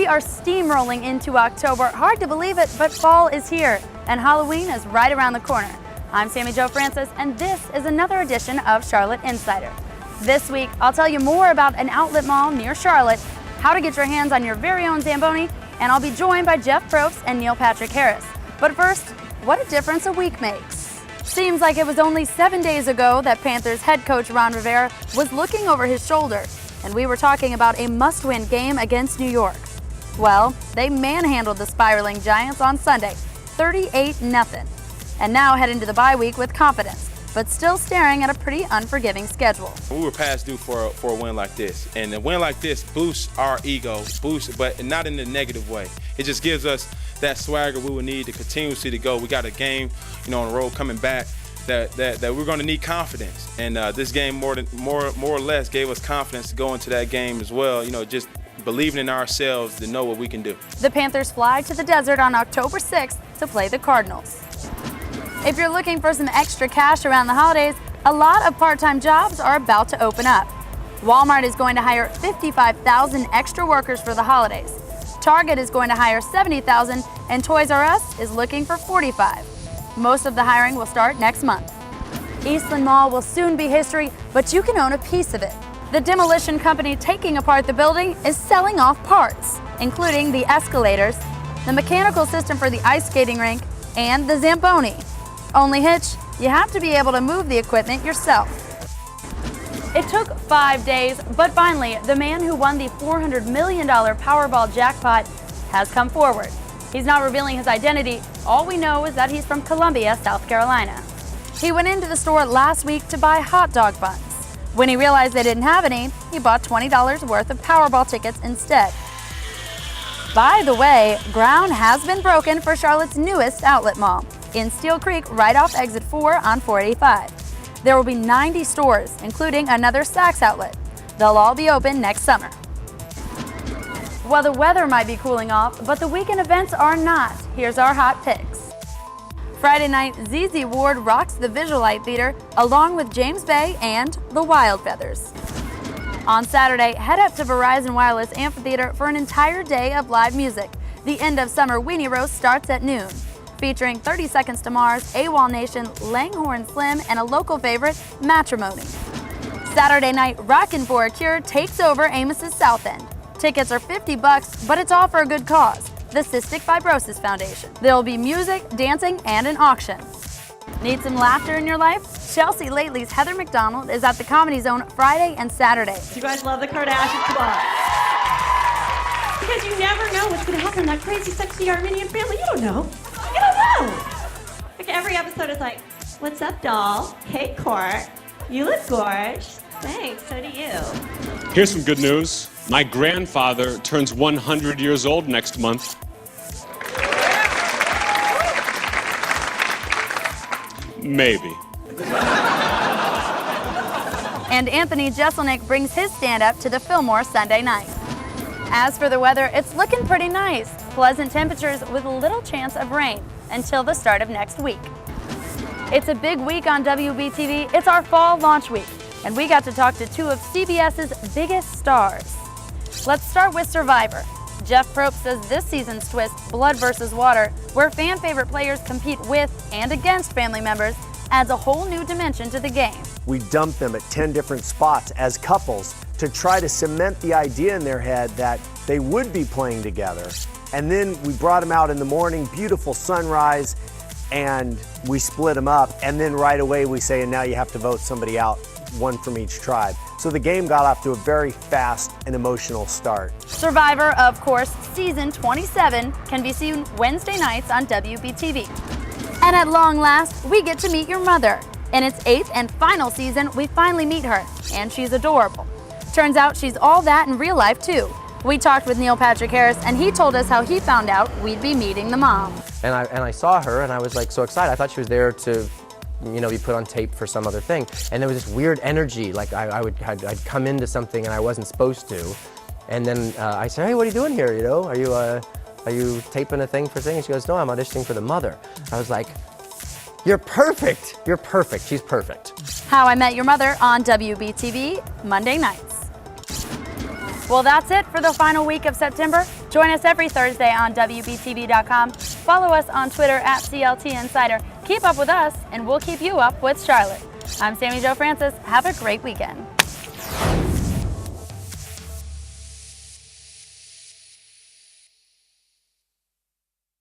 We are steamrolling into October. Hard to believe it, but fall is here, and Halloween is right around the corner. I'm Sammi Jo Francis, and this is another edition of Clt Insider. This week, I'll tell you more about an outlet mall near Charlotte, how to get your hands on your very own Zamboni, and I'll be joined by Jeff Probst and Neil Patrick Harris. But first, what a difference a week makes. Seems like it was only 7 days ago that Panthers head coach Ron Rivera was looking over his shoulder, and we were talking about a must-win game against New York. Well, they manhandled the spiraling Giants on Sunday, 38-0, and now head into the bye week with confidence, but still staring at a pretty unforgiving schedule. We were past due for a win like this, and a win like this boosts our ego, but not in a negative way. It just gives us that swagger we will need to continuously to go. We got a game, on the road coming back that we're going to need confidence, and this game more or less gave us confidence to go into that game as well. Just believing in ourselves to know what we can do. The Panthers fly to the desert on October 6th to play the Cardinals. If you're looking for some extra cash around the holidays, a lot of part-time jobs are about to open up. Walmart is going to hire 55,000 extra workers for the holidays. Target is going to hire 70,000, and Toys R Us is looking for 45. Most of the hiring will start next month. Eastland Mall will soon be history, but you can own a piece of it. The demolition company taking apart the building is selling off parts, including the escalators, the mechanical system for the ice skating rink, and the Zamboni. Only hitch, you have to be able to move the equipment yourself. It took 5 days, but finally, the man who won the $400 million Powerball jackpot has come forward. He's not revealing his identity. All we know is that he's from Columbia, South Carolina. He went into the store last week to buy hot dog buns. When he realized they didn't have any, he bought $20 worth of Powerball tickets instead. By the way, ground has been broken for Charlotte's newest outlet mall in Steel Creek, right off exit 4 on 485. There will be 90 stores, including another Saks outlet. They'll all be open next summer. Well, the weather might be cooling off, but the weekend events are not. Here's our hot picks. Friday night, ZZ Ward rocks the Visualite Theater along with James Bay and the Wild Feathers. On Saturday, head up to Verizon Wireless Amphitheater for an entire day of live music. The end of summer Weenie Roast starts at noon, featuring 30 Seconds to Mars, AWOL Nation, Langhorne Slim, and a local favorite, Matrimony. Saturday night, Rockin' for a Cure takes over Amos's South End. Tickets are $50, but it's all for a good cause, the Cystic Fibrosis Foundation. There'll be music, dancing, and an auction. Need some laughter in your life? Chelsea Lately's Heather McDonald is at the Comedy Zone Friday and Saturday. You guys love the Kardashians? Come on. Because you never know what's going to happen in that crazy, sexy Armenian family. You don't know. You don't know. Like every episode is like, what's up, doll? Hey, Court. You look gorgeous. Thanks, so do you. Here's some good news. My grandfather turns 100 years old next month. Maybe. And Anthony Jeselnik brings his stand-up to the Fillmore Sunday night. As for the weather, it's looking pretty nice. Pleasant temperatures with little chance of rain until the start of next week. It's a big week on WBTV. It's our fall launch week, and we got to talk to two of CBS's biggest stars. Let's start with Survivor. Jeff Probst says this season's twist, Blood versus Water, where fan favorite players compete with and against family members, adds a whole new dimension to the game. We dumped them at 10 different spots as couples to try to cement the idea in their head that they would be playing together. And then we brought them out in the morning, beautiful sunrise, and we split them up. And then right away we say, and now you have to vote somebody out, one from each tribe. So the game got off to a very fast and emotional start. Survivor, of course, season 27 can be seen Wednesday nights on WBTV. And at long last, we get to meet your mother. In its 8th and final season, we finally meet her, and she's adorable. Turns out she's all that in real life too. We talked with Neil Patrick Harris, and he told us how he found out we'd be meeting the mom. And I saw her, and I was like so excited. I thought she was there to be put on tape for some other thing. And there was this weird energy, like I'd come into something and I wasn't supposed to. And then I said, hey, what are you doing here, Are you taping a thing for thing? And she goes, no, I'm auditioning for the mother. I was like, you're perfect. You're perfect. She's perfect. How I Met Your Mother on WBTV, Monday nights. Well, that's it for the final week of September. Join us every Thursday on WBTV.com. Follow us on Twitter at CLT Insider. Keep up with us, and we'll keep you up with Charlotte. I'm Sammi Jo Francis. Have a great weekend.